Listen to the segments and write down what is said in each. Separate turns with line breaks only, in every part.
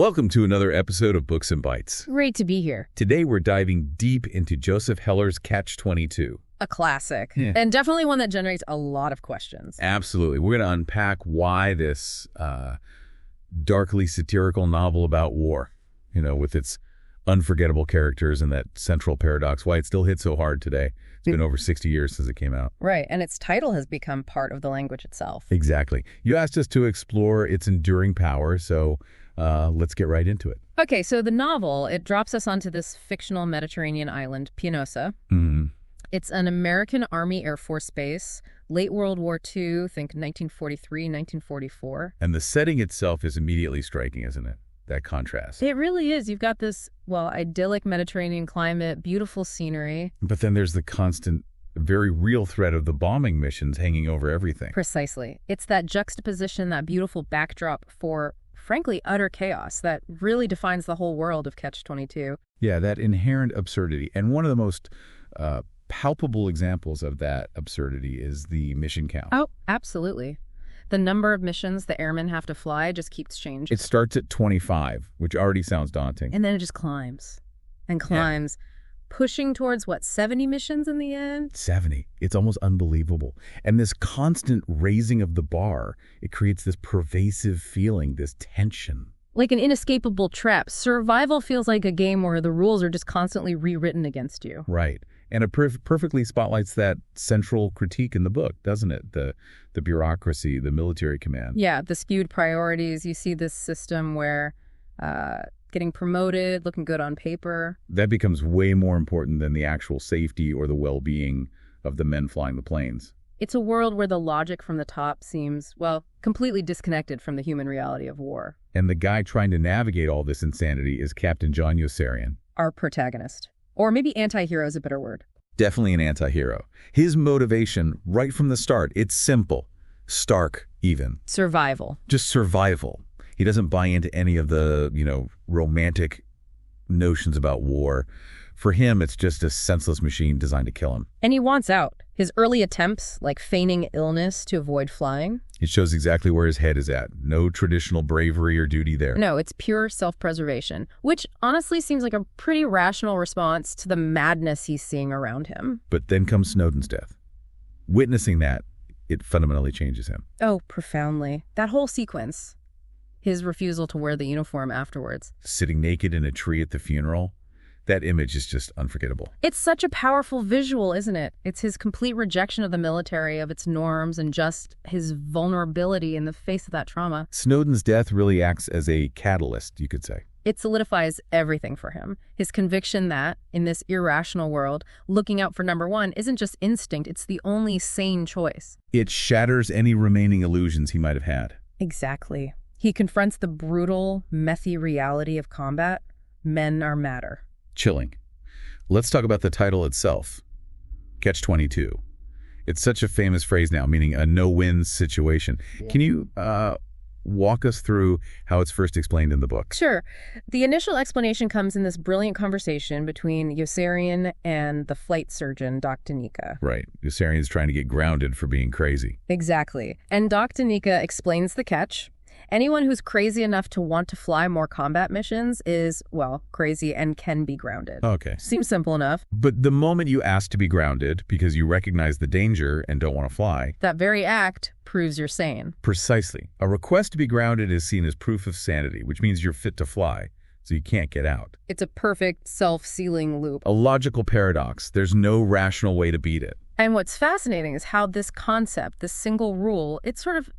Welcome to another episode of Books and Bytes.
Great to be here.
Today we're diving deep into Joseph Heller's Catch-22.
A classic.
Yeah.
And definitely one that generates a lot of questions.
Absolutely. We're going to unpack why this darkly satirical novel about war, with its unforgettable characters and that central paradox, why it still hits so hard today. It's been over 60 years since it came out.
Right, and its title has become part of the language itself.
Exactly. You asked us to explore its enduring power, so let's get right into it.
Okay, so the novel, it drops us onto this fictional Mediterranean island, Pianosa.
Mm-hmm.
It's an American Army Air Force base, late World War II, think 1943, 1944.
And the setting itself is immediately striking, isn't it? That contrast.
It really is. You've got this, idyllic Mediterranean climate, beautiful scenery.
But then there's the constant, very real threat of the bombing missions hanging over everything.
Precisely. It's that juxtaposition, that beautiful backdrop for, frankly, utter chaos that really defines the whole world of Catch-22.
Yeah, that inherent absurdity. And one of the most palpable examples of that absurdity is the mission count.
Oh, absolutely. The number of missions the airmen have to fly just keeps changing.
It starts at 25, which already sounds daunting.
And then it just climbs and climbs, pushing towards, 70 missions in the end?
70. It's almost unbelievable. And this constant raising of the bar, it creates this pervasive feeling, this tension.
Like an inescapable trap. Survival feels like a game where the rules are just constantly rewritten against you.
Right. And it perfectly spotlights that central critique in the book, doesn't it? The bureaucracy, the military command.
Yeah, the skewed priorities. You see this system where getting promoted, looking good on paper.
That becomes way more important than the actual safety or the well-being of the men flying the planes.
It's a world where the logic from the top seems, completely disconnected from the human reality of war.
And the guy trying to navigate all this insanity is Captain John Yossarian.
Our protagonist. Or maybe anti-hero is a better word.
Definitely an anti-hero. His motivation, right from the start, it's simple. Stark, even.
Survival.
Just survival. He doesn't buy into any of the, romantic notions about war. For him, it's just a senseless machine designed to kill him.
And he wants out. His early attempts, like feigning illness to avoid flying.
It shows exactly where his head is at. No traditional bravery or duty there.
No, it's pure self-preservation, which honestly seems like a pretty rational response to the madness he's seeing around him.
But then comes Snowden's death. Witnessing that, it fundamentally changes him.
Oh, profoundly. That whole sequence. His refusal to wear the uniform afterwards.
Sitting naked in a tree at the funeral. That image is just unforgettable.
It's such a powerful visual, isn't it? It's his complete rejection of the military, of its norms, and just his vulnerability in the face of that trauma.
Snowden's death really acts as a catalyst, you could say.
It solidifies everything for him. His conviction that, in this irrational world, looking out for number one isn't just instinct, it's the only sane choice.
It shatters any remaining illusions he might have had.
Exactly. He confronts the brutal, methy reality of combat. Men are matter.
Chilling. Let's talk about the title itself. Catch-22. It's such a famous phrase now, meaning a no-win situation. Yeah. Can you walk us through how it's first explained in the book?
Sure. The initial explanation comes in this brilliant conversation between Yossarian and the flight surgeon, Dr. Nika.
Right. Yossarian's trying to get grounded for being crazy.
Exactly. And Dr. Nika explains the catch. Anyone who's crazy enough to want to fly more combat missions is, crazy and can be grounded.
Okay.
Seems simple enough.
But the moment you ask to be grounded because you recognize the danger and don't want to fly,
that very act proves you're sane.
Precisely. A request to be grounded is seen as proof of sanity, which means you're fit to fly, so you can't get out.
It's a perfect self-sealing loop.
A logical paradox. There's no rational way to beat it.
And what's fascinating is how this concept, this single rule, it sort of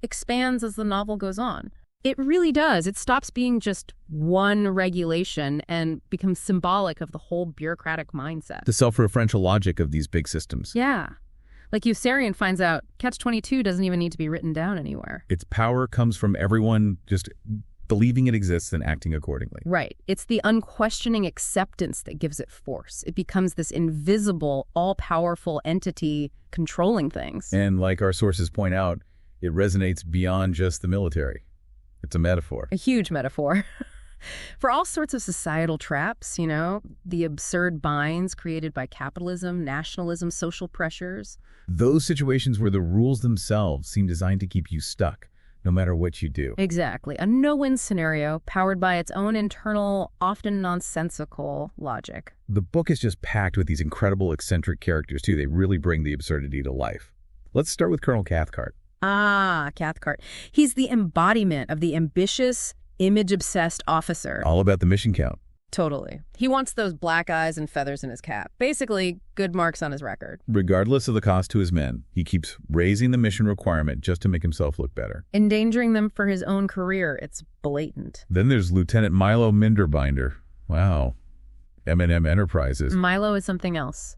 expands as the novel goes on. It really does. It stops being just one regulation and becomes symbolic of the whole bureaucratic mindset.
The self-referential logic of these big systems.
Yeah. Like Yossarian finds out, Catch-22 doesn't even need to be written down anywhere.
Its power comes from everyone just believing it exists and acting accordingly.
Right. It's the unquestioning acceptance that gives it force. It becomes this invisible, all-powerful entity controlling things.
And like our sources point out, it resonates beyond just the military. It's a metaphor.
A huge metaphor. For all sorts of societal traps, the absurd binds created by capitalism, nationalism, social pressures.
Those situations where the rules themselves seem designed to keep you stuck, no matter what you do.
Exactly. A no-win scenario powered by its own internal, often nonsensical logic.
The book is just packed with these incredible eccentric characters, too. They really bring the absurdity to life. Let's start with Colonel Cathcart.
Ah, Cathcart. He's the embodiment of the ambitious, image-obsessed officer.
All about the mission count.
Totally. He wants those black eyes and feathers in his cap. Basically, good marks on his record.
Regardless of the cost to his men, he keeps raising the mission requirement just to make himself look better.
Endangering them for his own career. It's blatant.
Then there's Lieutenant Milo Minderbinder. Wow. M&M Enterprises.
Milo is something else.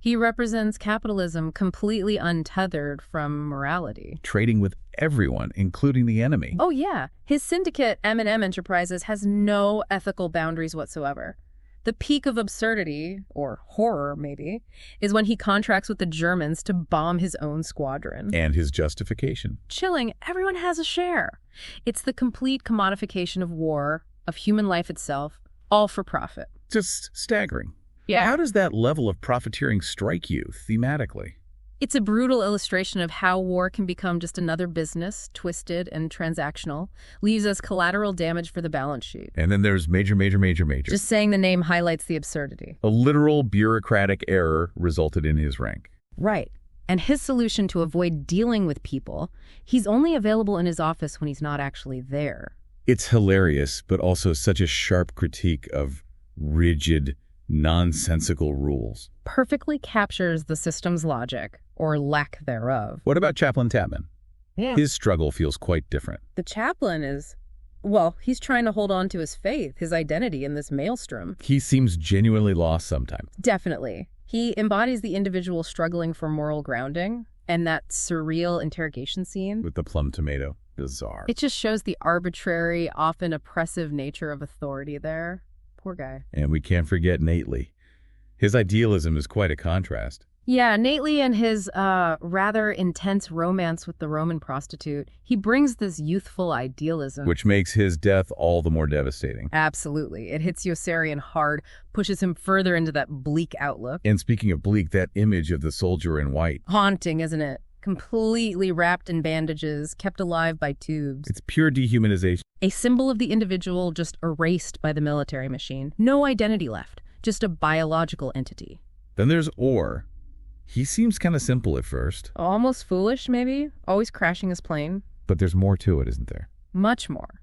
He represents capitalism completely untethered from morality.
Trading with everyone, including the enemy.
Oh, yeah. His syndicate, M&M Enterprises, has no ethical boundaries whatsoever. The peak of absurdity, or horror maybe, is when he contracts with the Germans to bomb his own squadron.
And his justification.
Chilling, everyone has a share. It's the complete commodification of war, of human life itself, all for profit.
Just staggering.
Yeah.
How does that level of profiteering strike you thematically?
It's a brutal illustration of how war can become just another business, twisted and transactional, leaves us collateral damage for the balance sheet.
And then there's major.
Just saying the name highlights the absurdity.
A literal bureaucratic error resulted in his rank.
Right. And his solution to avoid dealing with people, he's only available in his office when he's not actually there.
It's hilarious, but also such a sharp critique of rigid, nonsensical rules.
Perfectly captures the system's logic, or lack thereof.
What about Chaplain Tapman?
Yeah.
His struggle feels quite different.
The chaplain is, well, he's trying to hold on to his faith, his identity in this maelstrom.
He seems genuinely lost sometimes.
Definitely. He embodies the individual struggling for moral grounding, and that surreal interrogation scene.
With the plum tomato. Bizarre.
It just shows the arbitrary, often oppressive nature of authority there. Poor guy.
And we can't forget Nately. His idealism is quite a contrast.
Yeah, Nately and his rather intense romance with the Roman prostitute, he brings this youthful idealism.
Which makes his death all the more devastating.
Absolutely. It hits Yossarian hard, pushes him further into that bleak outlook.
And speaking of bleak, that image of the soldier in white.
Haunting, isn't it? Completely wrapped in bandages, kept alive by tubes.
It's pure dehumanization.
A symbol of the individual just erased by the military machine. No identity left, just a biological entity.
Then there's Orr. He seems kind of simple at first.
Almost foolish, maybe? Always crashing his plane.
But there's more to it, isn't there?
Much more.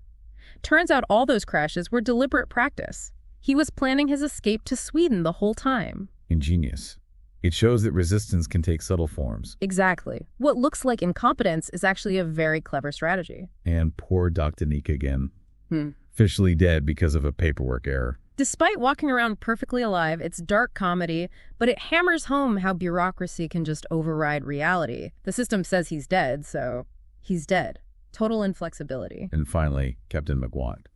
Turns out all those crashes were deliberate practice. He was planning his escape to Sweden the whole time.
Ingenious. It shows that resistance can take subtle forms.
Exactly. What looks like incompetence is actually a very clever strategy.
And poor Dr. Nick again. Officially dead because of a paperwork error.
Despite walking around perfectly alive, it's dark comedy, but it hammers home how bureaucracy can just override reality. The system says he's dead, so he's dead. Total inflexibility.
And finally, Captain McWatt.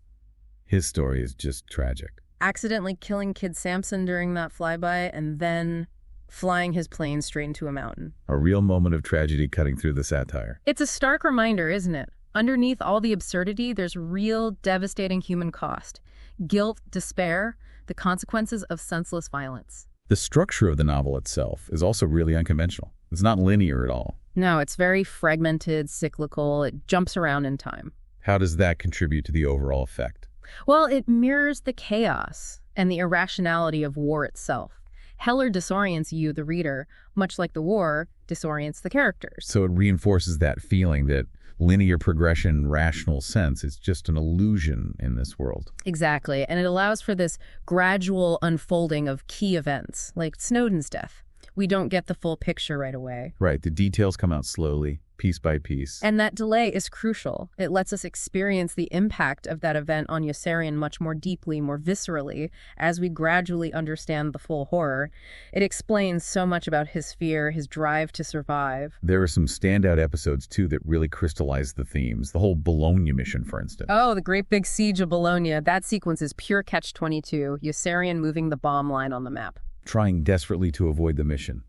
His story is just tragic.
Accidentally killing Kid Samson during that flyby, and then flying his plane straight into a mountain.
A real moment of tragedy cutting through the satire.
It's a stark reminder, isn't it? Underneath all the absurdity, there's real devastating human cost. Guilt, despair, the consequences of senseless violence.
The structure of the novel itself is also really unconventional. It's not linear at all.
No, it's very fragmented, cyclical. It jumps around in time.
How does that contribute to the overall effect?
Well, it mirrors the chaos and the irrationality of war itself. Heller disorients you, the reader, much like the war disorients the characters.
So it reinforces that feeling that linear progression, rational sense is just an illusion in this world.
Exactly, and it allows for this gradual unfolding of key events, like Snowden's death. We don't get the full picture right away.
Right, the details come out slowly, piece by piece.
And that delay is crucial. It lets us experience the impact of that event on Yossarian much more deeply, more viscerally, as we gradually understand the full horror. It explains so much about his fear, his drive to survive.
There are some standout episodes, too, that really crystallize the themes. The whole Bologna mission, for instance.
Oh, the great big siege of Bologna. That sequence is pure Catch-22, Yossarian moving the bomb line on the map.
Trying desperately to avoid the mission.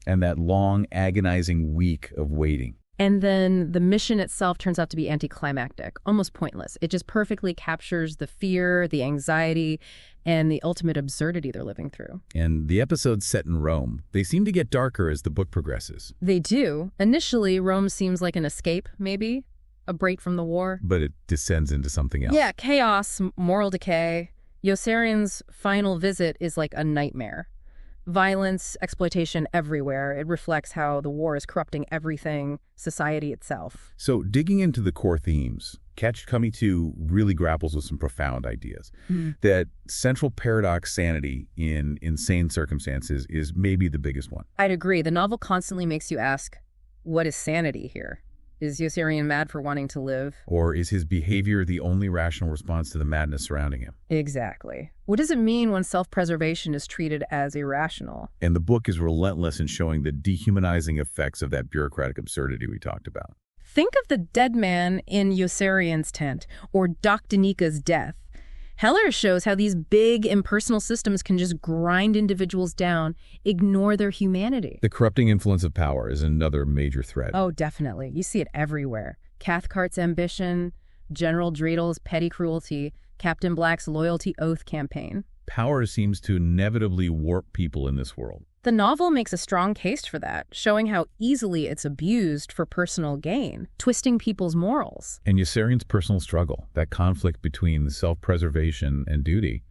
And that long, agonizing week of waiting.
And then the mission itself turns out to be anticlimactic, almost pointless. It just perfectly captures the fear, the anxiety, and the ultimate absurdity they're living through.
And the episodes set in Rome, they seem to get darker as the book progresses.
They do. Initially, Rome seems like an escape, maybe. a break from the war.
But it descends into something else.
Yeah, chaos, moral decay. Yossarian's final visit is like a nightmare. Violence, exploitation everywhere. It reflects how the war is corrupting everything, society itself.
So digging into the core themes, Catch-22 really grapples with some profound ideas. That central paradox sanity in insane circumstances is maybe the biggest one.
I'd agree. The novel constantly makes you ask, what is sanity here? Is Yossarian mad for wanting to live?
Or is his behavior the only rational response to the madness surrounding him?
Exactly. What does it mean when self-preservation is treated as irrational?
And the book is relentless in showing the dehumanizing effects of that bureaucratic absurdity we talked about.
Think of the dead man in Yossarian's tent, or Doc Danika's death. Heller shows how these big, impersonal systems can just grind individuals down, ignore their humanity.
The corrupting influence of power is another major threat.
Oh, definitely. You see it everywhere. Cathcart's ambition, General Dreidel's petty cruelty, Captain Black's loyalty oath campaign.
Power seems to inevitably warp people in this world.
The novel makes a strong case for that, showing how easily it's abused for personal gain, twisting people's morals.
And Yossarian's personal struggle, that conflict between self-preservation and duty,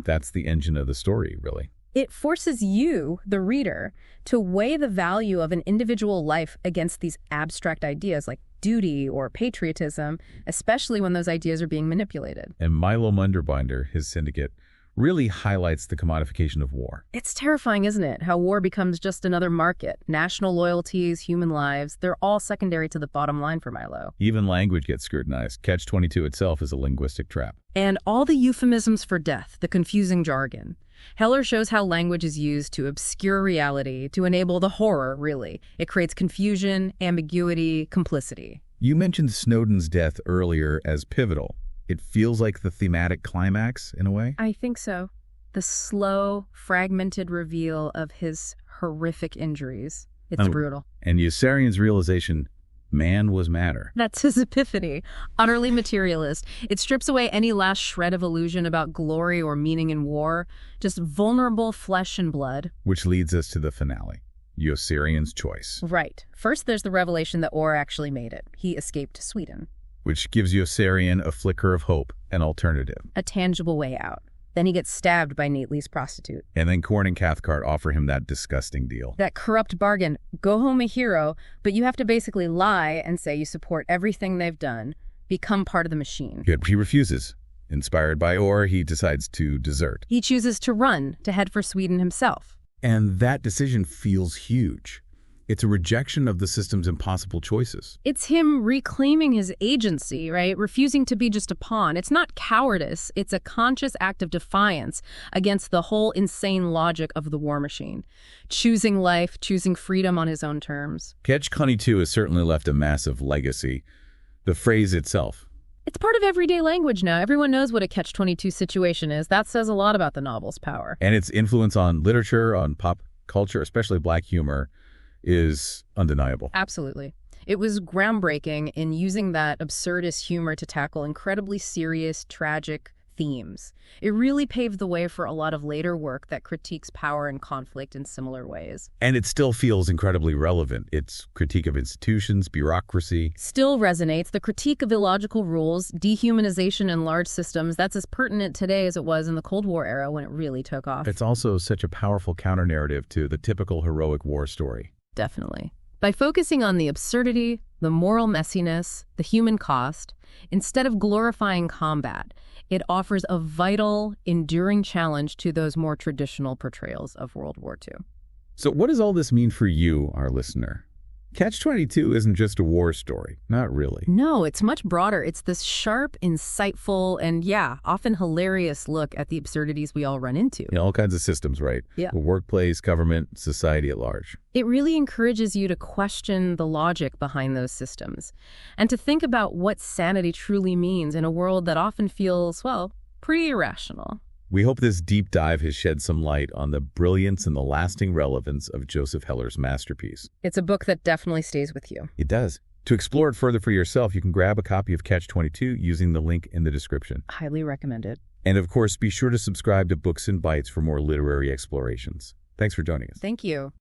that's the engine of the story, really.
It forces you, the reader, to weigh the value of an individual life against these abstract ideas like duty or patriotism, especially when those ideas are being manipulated.
And Milo Munderbinder, his syndicate, really highlights the commodification of war.
It's terrifying, isn't it? How war becomes just another market. National loyalties, human lives, they're all secondary to the bottom line for Milo.
Even language gets scrutinized. Catch-22 itself is a linguistic trap.
And all the euphemisms for death, the confusing jargon. Heller shows how language is used to obscure reality, to enable the horror, really. It creates confusion, ambiguity, complicity.
You mentioned Snowden's death earlier as pivotal. It feels like the thematic climax, in a way?
I think so. The slow, fragmented reveal of his horrific injuries. It's brutal.
And Yossarian's realization, man was matter.
That's his epiphany. Utterly materialist. It strips away any last shred of illusion about glory or meaning in war. Just vulnerable flesh and blood.
Which leads us to the finale. Yossarian's choice.
Right. First, there's the revelation that Orr actually made it. He escaped to Sweden.
Which gives Yossarian a flicker of hope, an alternative.
A tangible way out. Then he gets stabbed by Neatly's prostitute.
And then Korn and Cathcart offer him that disgusting deal.
That corrupt bargain. Go home a hero, but you have to basically lie and say you support everything they've done. Become part of the machine.
Yet he refuses. Inspired by Orr, he decides to desert.
He chooses to run, to head for Sweden himself.
And that decision feels huge. It's a rejection of the system's impossible choices.
It's him reclaiming his agency, right? Refusing to be just a pawn. It's not cowardice. It's a conscious act of defiance against the whole insane logic of the war machine. Choosing life, choosing freedom on his own terms.
Catch-22 has certainly left a massive legacy. The phrase itself.
It's part of everyday language now. Everyone knows what a Catch-22 situation is. That says a lot about the novel's power.
And its influence on literature, on pop culture, especially black humor, is undeniable.
Absolutely. It was groundbreaking in using that absurdist humor to tackle incredibly serious, tragic themes. It really paved the way for a lot of later work that critiques power and conflict in similar ways.
And it still feels incredibly relevant. Its critique of institutions, bureaucracy.
Still resonates. The critique of illogical rules, dehumanization in large systems, that's as pertinent today as it was in the Cold War era when it really took off.
It's also such a powerful counter-narrative to the typical heroic war story.
Definitely. By focusing on the absurdity, the moral messiness, the human cost, instead of glorifying combat, it offers a vital, enduring challenge to those more traditional portrayals of World War II.
So what does all this mean for you, our listener? Catch-22 isn't just a war story. Not really.
No, it's much broader. It's this sharp, insightful, and often hilarious look at the absurdities we all run into.
All kinds of systems, right?
Yeah.
The workplace, government, society at large.
It really encourages you to question the logic behind those systems and to think about what sanity truly means in a world that often feels, well, pretty irrational.
We hope this deep dive has shed some light on the brilliance and the lasting relevance of Joseph Heller's masterpiece.
It's a book that definitely stays with you.
It does. To explore it further for yourself, you can grab a copy of Catch-22 using the link in the description.
Highly recommend it.
And of course, be sure to subscribe to Books and Bytes for more literary explorations. Thanks for joining us.
Thank you.